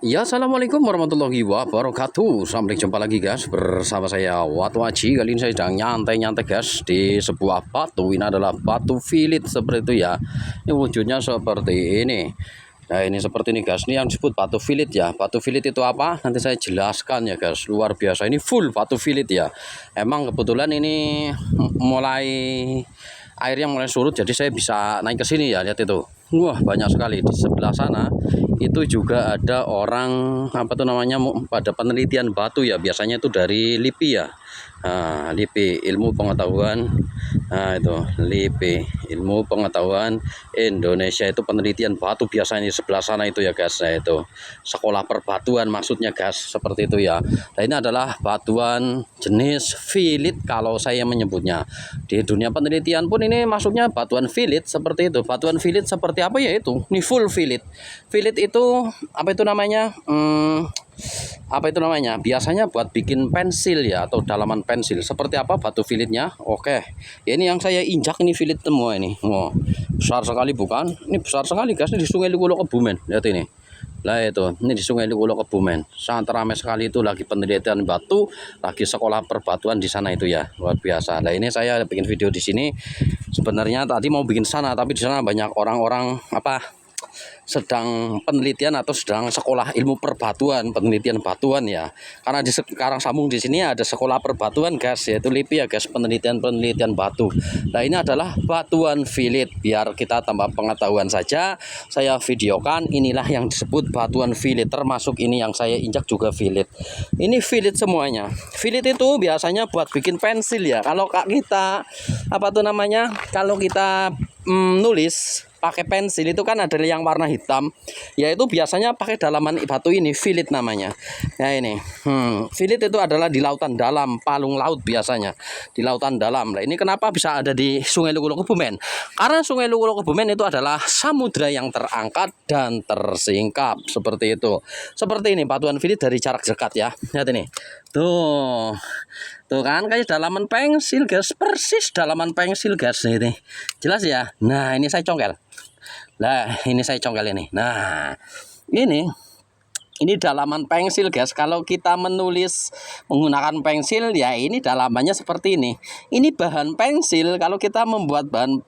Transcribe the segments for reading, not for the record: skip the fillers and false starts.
Ya, assalamualaikum warahmatullahi wabarakatuh. Sampai jumpa lagi guys bersama saya Watwaji. Kali ini saya sedang nyantai-nyantai guys di sebuah batu. Ini adalah batu filit seperti itu ya. Ini wujudnya seperti ini. Nah, ini seperti ini guys. Ini yang disebut batu filit ya. Batu filit itu apa? Nanti saya jelaskan ya guys. Luar biasa. Ini full batu filit ya. Emang kebetulan ini mulai airnya mulai surut, jadi saya bisa naik ke sini ya. Lihat itu. Wah, banyak sekali di sebelah sana. Itu juga ada orang apa tuh namanya pada penelitian batu ya, biasanya itu dari LIPI ya. Nah, LIPI ilmu pengetahuan. Nah, itu LIPI ilmu pengetahuan Indonesia, itu penelitian batu biasanya di sebelah sana itu ya guys. Nah, itu sekolah perbatuan maksudnya guys, seperti itu ya. Nah, ini adalah batuan jenis filit kalau saya menyebutnya. Di dunia penelitian pun ini masuknya batuan filit seperti itu. Batuan filit seperti apa ya itu? Ini full filit. Filit itu apa itu namanya? Apa itu namanya? Biasanya buat bikin pensil ya, atau dalaman pensil. Seperti apa batu filitnya? Oke. Ya, ini yang saya injak ini filit semua ini. Oh, besar sekali bukan? Ini besar sekali guys, ini di Sungai Likulo Kebumen. Lihat ini. Lah itu, ini di Sungai Likulo Kebumen. Sangat ramai sekali itu, lagi penelitian batu, lagi sekolah perbatuan di sana itu ya. Luar biasa. Nah, ini saya bikin video di sini. Sebenarnya tadi mau bikin sana, tapi di sana banyak orang-orang sedang penelitian atau sedang sekolah ilmu perbatuan, penelitian batuan ya. Karena di sekarang sambung di sini ada sekolah perbatuan guys, yaitu LIPI ya guys, penelitian batu. Nah, ini adalah batuan filit. Biar kita tambah pengetahuan saja, saya videokan. Inilah yang disebut batuan filit, termasuk ini yang saya injak juga filit. Ini filit semuanya. Filit itu biasanya buat bikin pensil ya. Kalau kita apa tuh namanya? Kalau kita nulis pakai pensil itu kan ada yang warna hitam, yaitu biasanya pakai dalaman batu ini, filit namanya. Nah, ini filit itu adalah di lautan dalam, palung laut biasanya di lautan dalam. Nah, ini kenapa bisa ada di Sungai Likulo Kebumen? Karena Sungai Likulo Kebumen itu adalah samudra yang terangkat dan tersingkap seperti itu. Seperti ini batuan filit dari jarak dekat ya. Lihat ini. Tuh kan kayak dalaman pensil guys, persis dalaman pensil guys ini. Jelas ya. Nah, ini saya congkel. Nah, ini saya congkel ini. Nah, ini dalaman pensil guys. Kalau kita menulis menggunakan pensil ya, ini dalamannya seperti ini. Ini bahan pensil. Kalau kita membuat bahan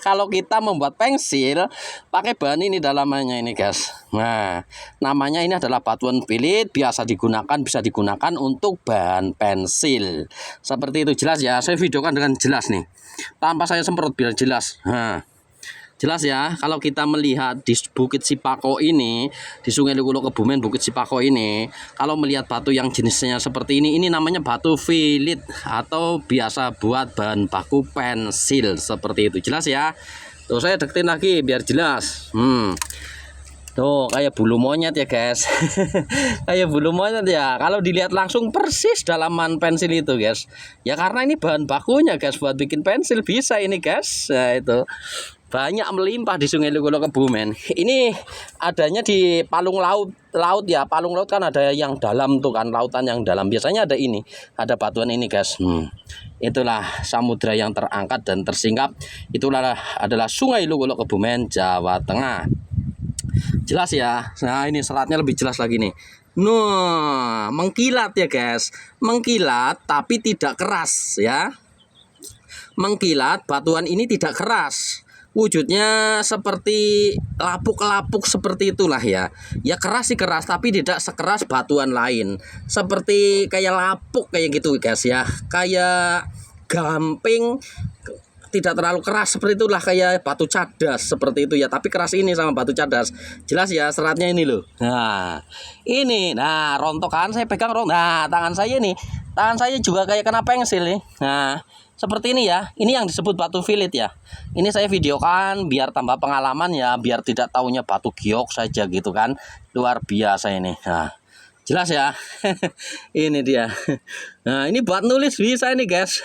kalau kita membuat pensil pakai bahan ini dalamannya ini guys. Nah, namanya ini adalah batuan filit, bisa digunakan untuk bahan pensil. Seperti itu, jelas ya. Saya videokan dengan jelas nih, tanpa saya semprot biar jelas. Nah, jelas ya. Kalau kita melihat di Bukit Sipako ini, di Sungai Likulo Kebumen Bukit Sipako ini, kalau melihat batu yang jenisnya seperti ini namanya batu filit atau biasa buat bahan baku pensil seperti itu. Jelas ya. Tuh, saya deketin lagi biar jelas. Tuh, kayak bulu monyet ya guys. Kayak bulu monyet ya. Kalau dilihat langsung persis dalaman pensil itu guys. Ya karena ini bahan bakunya guys, buat bikin pensil bisa ini guys. Nah, itu banyak melimpah di Sungai Likulo Kebumen. Ini adanya di palung laut ya. Palung laut kan ada yang dalam tuh kan, lautan yang dalam. Biasanya ada ini, ada batuan ini guys. Itulah samudra yang terangkat dan tersingkap. Itulah adalah Sungai Likulo Kebumen, Jawa Tengah. Jelas ya. Nah, ini seratnya lebih jelas lagi nih. Nah, mengkilat ya guys. Mengkilat tapi tidak keras ya. Mengkilat, batuan ini tidak keras. Wujudnya seperti lapuk-lapuk seperti itulah ya. Ya keras sih keras, tapi tidak sekeras batuan lain. Seperti kayak lapuk kayak gitu guys ya. Kayak gamping, tidak terlalu keras seperti itulah, kayak batu cadas seperti itu ya. Tapi keras ini sama batu cadas. Jelas ya, seratnya ini loh. Nah, ini. Nah, rontokan saya pegang Nah, tangan saya nih. Tangan saya juga kayak kena pensil nih. Nah, seperti ini ya. Ini yang disebut batu filit ya. Ini saya videokan biar tambah pengalaman ya, biar tidak taunya batu giok saja gitu kan. Luar biasa ini. Nah, jelas ya. Ini dia. Nah, ini buat nulis bisa ini guys.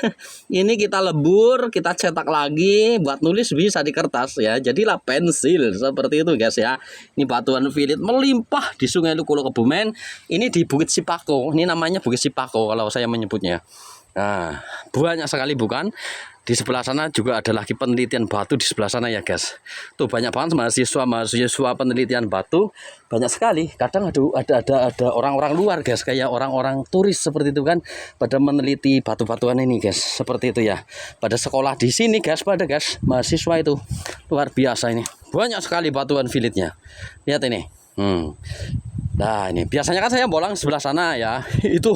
Ini kita lebur, kita cetak lagi, buat nulis bisa di kertas ya. Jadilah pensil seperti itu guys ya. Ini batuan filit melimpah di Sungai Likulo Kebumen. Ini di Bukit Sipako. Ini namanya Bukit Sipako kalau saya menyebutnya. Nah, banyak sekali bukan. di sebelah sana juga ada lagi penelitian batu di sebelah sana ya guys. Tuh banyak banget mahasiswa penelitian batu, banyak sekali. Kadang ada orang-orang luar guys, kayak orang-orang turis seperti itu kan, pada meneliti batu-batuan ini guys, seperti itu ya. Pada sekolah di sini guys, mahasiswa itu luar biasa ini. Banyak sekali batuan filitnya. Lihat ini. Nah ini biasanya kan saya bolang sebelah sana ya. itu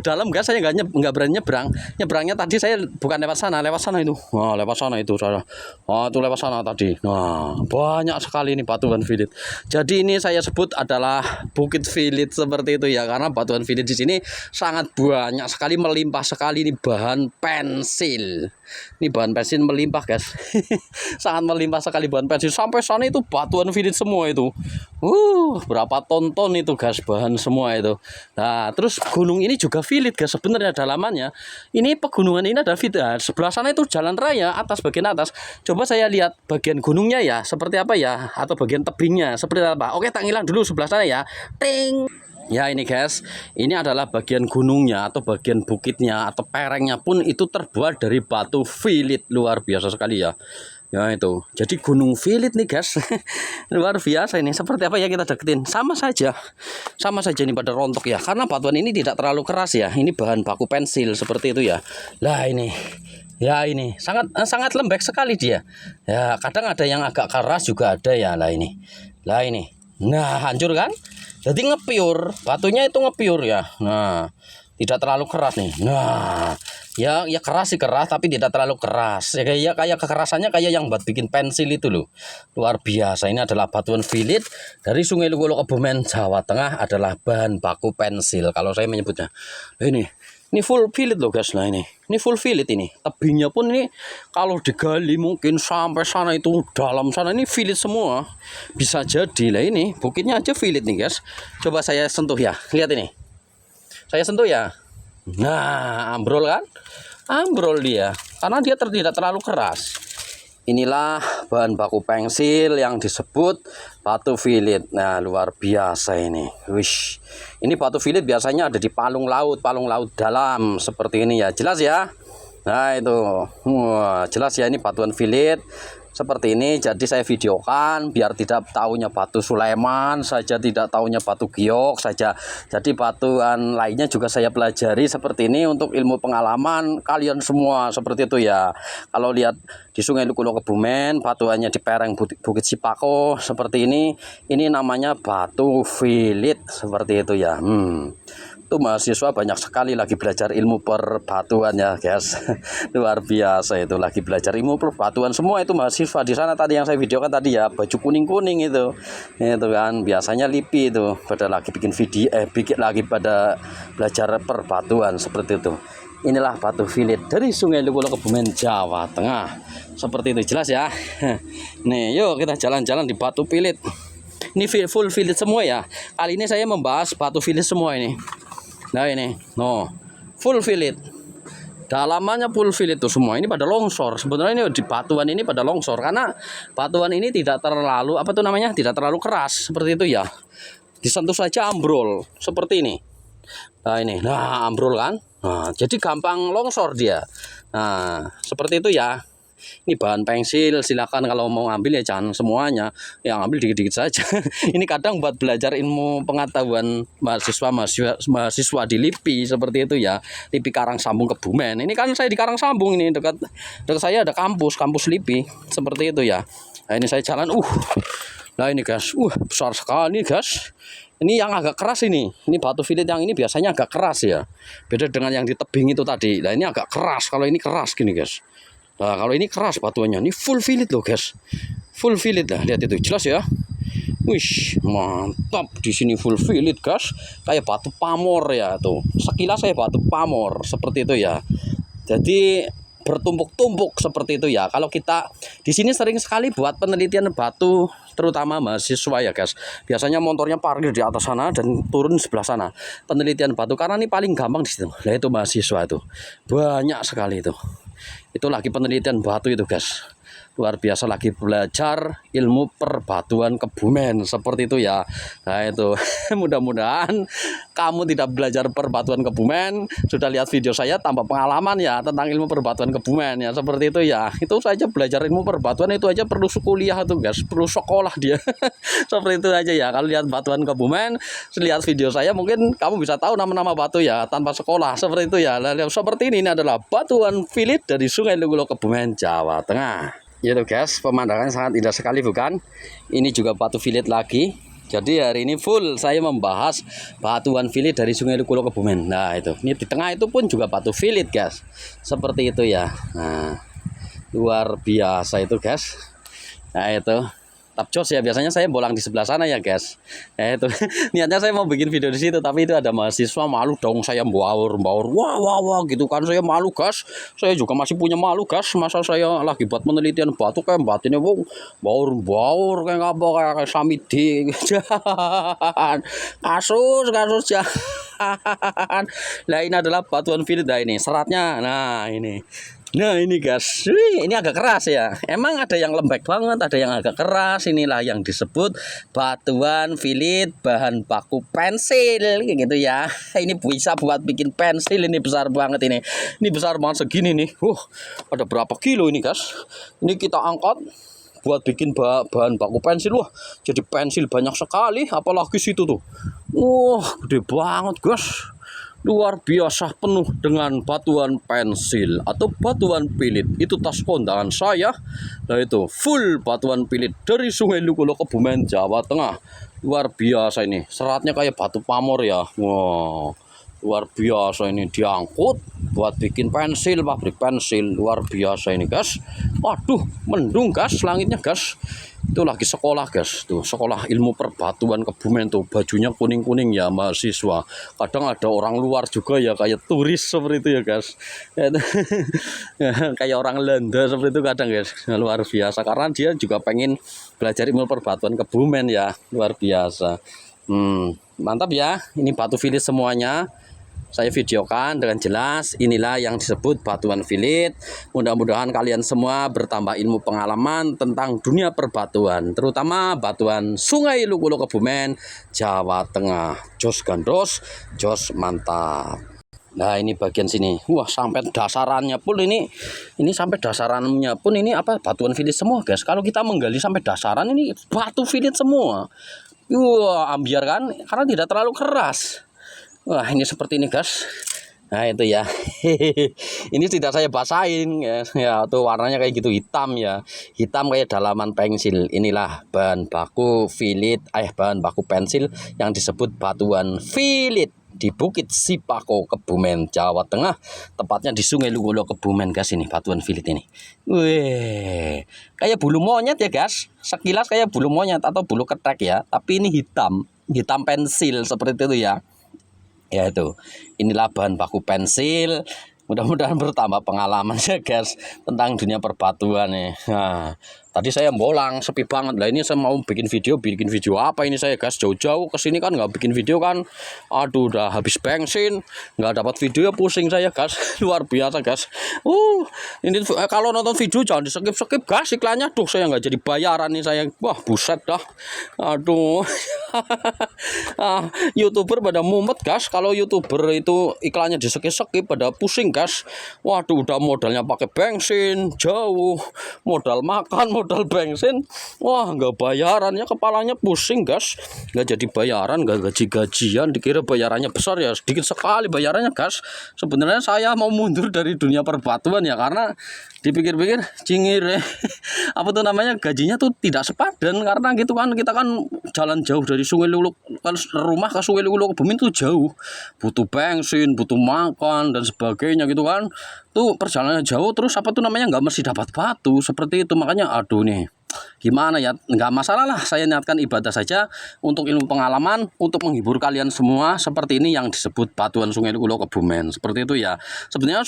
dalam guys, saya nggak berani nyebrang. Nyebrangnya tadi saya bukan lewat sana itu. Wah, lewat sana itu saya. Oh, itu lewat sana tadi. Nah, banyak sekali ini batuan filit. Jadi ini saya sebut adalah bukit filit seperti itu ya, karena batuan filit di sini sangat banyak sekali, melimpah sekali. Ini bahan pensil. Ini bahan pensil melimpah guys. Sangat melimpah sekali bahan pensil. Sampai sana itu batuan filit semua itu. Berapa ton itu guys, bahan semua itu. Nah terus gunung ini juga filit guys, sebenarnya dalamannya. Ini pegunungan ini ada filit. Sebelah sana itu jalan raya atas, bagian atas. Coba saya lihat bagian gunungnya ya, seperti apa ya, atau bagian tebingnya seperti apa. Oke, tak ngilang dulu sebelah sana ya. Ting. Ya ini guys, ini adalah bagian gunungnya atau bagian bukitnya atau perengnya pun itu terbuat dari batu filit. Luar biasa sekali ya. Ya itu, jadi gunung filit nih guys. Luar biasa ini. Seperti apa ya, kita deketin. Sama saja ini pada rontok ya, karena batuan ini tidak terlalu keras ya. Ini bahan baku pensil seperti itu ya. Lah ini, ya ini sangat lembek sekali dia. Ya kadang ada yang agak keras juga ada ya. Lah ini, nah hancur kan. Jadi ngepiur, batunya itu ngepiur ya. Nah tidak terlalu keras nih. Nah ya keras sih, keras tapi tidak terlalu keras ya, kayak kekerasannya kayak yang buat bikin pensil itu loh. Luar biasa. Ini adalah batuan filit dari Sungai Luwuluh, Kebumen, Jawa Tengah, adalah bahan baku pensil kalau saya menyebutnya. Ini full filit loh guys. Nah ini full filit. Ini tebingnya pun ini kalau digali mungkin sampai sana itu, dalam sana ini filit semua, bisa jadi. Lah ini bukitnya aja filit nih guys. Coba saya sentuh ya, lihat ini, saya sentuh ya. Nah ambrol kan, ambrol dia karena dia tidak terlalu keras. Inilah bahan baku pensil yang disebut batu filit. Nah luar biasa ini. Wish, ini batu filit biasanya ada di palung laut dalam seperti ini ya. Jelas ya. Nah itu, wah jelas ya, ini batuan filit seperti ini. Jadi saya videokan biar tidak tahunya batu Sulaiman saja, tidak tahunya batu giok saja. Jadi batuan lainnya juga saya pelajari seperti ini untuk ilmu pengalaman kalian semua seperti itu ya. Kalau lihat di Sungai Luwuluh, Kebumen, batuannya di pereng Bukit Sipako seperti ini namanya batu filit seperti itu ya. Itu mahasiswa banyak sekali lagi belajar ilmu perbatuan ya guys. Luar biasa itu, lagi belajar ilmu perbatuan semua itu mahasiswa di sana tadi yang saya videokan tadi ya, baju kuning itu kan biasanya LIPI itu pada lagi bikin video lagi pada belajar perbatuan seperti itu. Inilah batu filit dari Sungai Luwuluh, Kebumen, Jawa Tengah seperti itu. Jelas ya. Nih yuk kita jalan-jalan di batu filit. Ini full filit semua ya. Kali ini saya membahas batu filit semua ini. Nah ini, full filit. Dalamannya full filit tuh semua. Ini pada longsor. Sebenarnya ini di batuan ini pada longsor karena batuan ini tidak terlalu tidak terlalu keras seperti itu ya. Disentuh saja ambrol seperti ini. Nah ini, ambrol kan. Nah, jadi gampang longsor dia. Nah, seperti itu ya. Ini bahan pensil, silakan kalau mau ambil ya jangan semuanya, yang ambil dikit-dikit saja. Ini kadang buat belajar ilmu pengetahuan mahasiswa di LIPI seperti itu ya. LIPI Karangsambung, Kebumen. Ini kan saya di Karangsambung, ini dekat saya ada kampus LIPI seperti itu ya. Nah ini saya jalan, nah ini guys, besar sekali guys. Ini yang agak keras ini batu filit yang ini biasanya agak keras ya. Beda dengan yang di tebing itu tadi. Nah ini agak keras, kalau ini keras gini guys. Nah kalau ini keras batuannya, ini full filit loh guys, full filit lah, lihat itu jelas ya. Wish mantap, di sini full filit guys, kayak batu pamor ya tuh. Sekilas saya batu pamor seperti itu ya. Jadi bertumpuk-tumpuk seperti itu ya. Kalau kita di sini sering sekali buat penelitian batu, terutama mahasiswa ya guys. Biasanya motornya parkir di atas sana dan turun sebelah sana. Penelitian batu karena ini paling gampang di situ. Nah itu mahasiswa itu banyak sekali itu. Itu lagi penelitian batu itu guys. luar biasa lagi belajar ilmu perbatuan Kebumen seperti itu ya. Nah itu mudah-mudahan kamu tidak belajar perbatuan Kebumen, sudah lihat video saya tambah pengalaman ya tentang ilmu perbatuan Kebumen ya, seperti itu ya. Itu saja belajar ilmu perbatuan itu aja perlu kuliah tuh guys, perlu sekolah dia. Seperti itu aja ya. Kalau lihat batuan Kebumen, lihat video saya mungkin kamu bisa tahu nama-nama batu ya tanpa sekolah, seperti itu ya. Lalu seperti ini adalah batuan filit dari Sungai Lugulo Kebumen, Jawa Tengah. Gitu guys, pemandangan sangat indah sekali bukan? Ini juga batu filit lagi. Jadi hari ini full saya membahas batuan filit dari Sungai Lugulo Kebumen. Nah itu, ini di tengah itu pun juga batu filit guys. Seperti itu ya. Nah, luar biasa itu guys. Nah itu tapcos ya, biasanya saya bolang di sebelah sana ya guys. Itu niatnya saya mau bikin video di situ, tapi itu ada mahasiswa, malu dong saya baur wah gitu kan, saya malu guys. Saya juga masih punya malu guys, masa saya lagi buat penelitian batu kayak batinnya baur kayak apa kayak samidi kasus jangan. Nah ini adalah batuan filit. Nah ini seratnya, nah ini. Nah ini guys, ini agak keras ya. Emang ada yang lembek banget, ada yang agak keras. Inilah yang disebut batuan filit bahan baku pensil gitu ya. Ini bisa buat bikin pensil, ini besar banget ini. Ini besar banget segini nih. Ada berapa kilo ini guys? Ini kita angkat buat bikin bahan baku pensil. Wah, jadi pensil banyak sekali, apalagi situ tuh. Gede banget guys. Luar biasa, penuh dengan batuan pensil atau batuan pilit. Itu tas kondangan saya. Nah itu full batuan pilit dari Sungai Lugulo Kebumen, Jawa Tengah. Luar biasa ini. Seratnya kayak batu pamor ya. Wow, luar biasa ini, diangkut buat bikin pensil, pabrik pensil. Luar biasa ini guys. Waduh, mendung guys langitnya guys. Itu lagi sekolah guys, tuh sekolah ilmu perbatuan Kebumen tuh, bajunya kuning-kuning ya mahasiswa. Kadang ada orang luar juga ya, kayak turis seperti itu ya guys. Kayak orang Belanda seperti itu kadang guys. Luar biasa, karena dia juga pengen belajar ilmu perbatuan Kebumen ya, luar biasa. Mantap ya, ini batu filit semuanya. Saya videokan dengan jelas. Inilah yang disebut batuan filit. Mudah-mudahan kalian semua bertambah ilmu pengalaman tentang dunia perbatuan, terutama batuan Sungai Lugulo Kebumen, Jawa Tengah. Jos gandos, jos mantap. Nah ini bagian sini, wah sampai dasarannya pun ini sampai dasarannya pun ini apa, batuan filit semua guys. Kalau kita menggali sampai dasaran ini batu filit semua. Wah ambiar kan, karena tidak terlalu keras. Wah ini seperti ini guys. Nah itu ya. Ini tidak saya basahin ya, tuh warnanya kayak gitu, hitam ya, hitam kayak dalaman pensil. Inilah bahan baku filit, bahan baku pensil yang disebut batuan filit di Bukit Sipako, Kebumen, Jawa Tengah, tepatnya di Sungai Lugulo Kebumen guys. Ini batuan filit ini. Wih, kayak bulu monyet ya guys, sekilas kayak bulu monyet atau bulu ketek ya, tapi ini hitam pensil seperti itu ya. Ya itu, inilah bahan baku pensil. Mudah-mudahan bertambah pengalaman ya guys tentang dunia perbatuan nih. Nah, tadi saya bolang sepi banget lah. Ini saya mau bikin video apa ini saya guys, jauh-jauh ke sini kan nggak bikin video kan. Aduh udah habis bensin, nggak dapat video, pusing saya guys. Luar biasa guys. Ini kalau nonton video jangan di skip guys iklannya. Duh saya nggak jadi bayaran nih saya. Wah buset dah. Aduh. YouTuber pada mumet guys. Kalau YouTuber itu iklannya di skip pada pusing guys. Waduh udah modalnya pakai bensin jauh, modal makan, modal bensin, wah nggak bayarannya, kepalanya pusing guys. Nggak jadi bayaran, nggak gajian, dikira bayarannya besar ya, sedikit sekali bayarannya guys. Sebenarnya saya mau mundur dari dunia perbatuan ya, karena dipikir-pikir cingir apa tuh namanya, gajinya tuh tidak sepadan. Karena gitu kan, kita kan jalan jauh dari Sungai Lugulo, rumah ke Sungai Lugulo Kebumen tuh jauh, butuh bensin, butuh makan dan sebagainya gitu kan. Tuh perjalanan jauh, terus apa tuh namanya, nggak mesti dapat batu seperti itu. Makanya aduh nih, gimana ya, nggak masalah lah, saya niatkan ibadah saja untuk ilmu pengalaman, untuk menghibur kalian semua. Seperti ini yang disebut batuan Sungai Lugulo Kebumen, seperti itu ya. Sebenarnya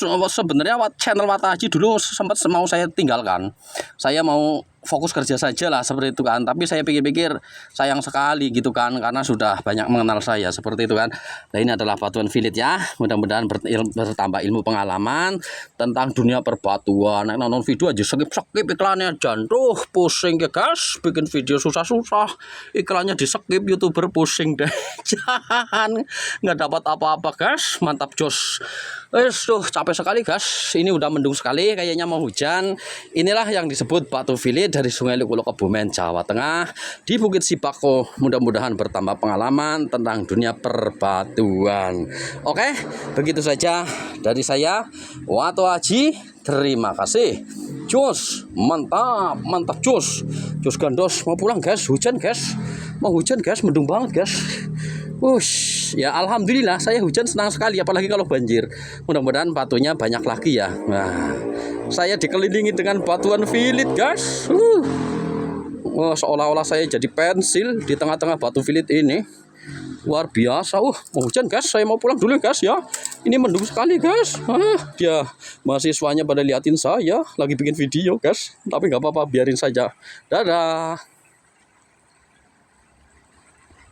channel Wata Haji dulu sempat mau saya tinggalkan. Saya mau fokus kerja saja lah seperti itu kan. Tapi saya pikir-pikir sayang sekali gitu kan, karena sudah banyak mengenal saya seperti itu kan. Nah ini adalah batuan filit ya, mudah-mudahan bertambah ilmu pengalaman tentang dunia perbatuan. Nah, nonton video aja skip iklannya, jantuh pusing ya guys, bikin video susah-susah iklannya di skip, YouTuber pusing deh. Jangan, nggak dapat apa-apa guys. Mantap jos. Tuh capek sekali guys, ini udah mendung sekali, kayaknya mau hujan. Inilah yang disebut batu filit dari Sungai Lukulo, Kebumen, Jawa Tengah, di Bukit Sipako. Mudah-mudahan bertambah pengalaman tentang dunia perbatuan. Oke, begitu saja dari saya, Wato Haji. Terima kasih. Jos, mantap jos gandos. Mau pulang guys, hujan guys, mendung banget guys. Ya alhamdulillah saya hujan senang sekali, apalagi kalau banjir. Mudah-mudahan batunya banyak lagi ya. Nah, saya dikelilingi dengan batuan filit guys. Seolah-olah saya jadi pensil di tengah-tengah batu filit ini. Luar biasa. Mau hujan guys, saya mau pulang dulu guys ya. Ini mendung sekali guys. Ya mahasiswanya pada liatin saya lagi bikin video guys. Tapi nggak apa-apa, biarin saja. Dadah.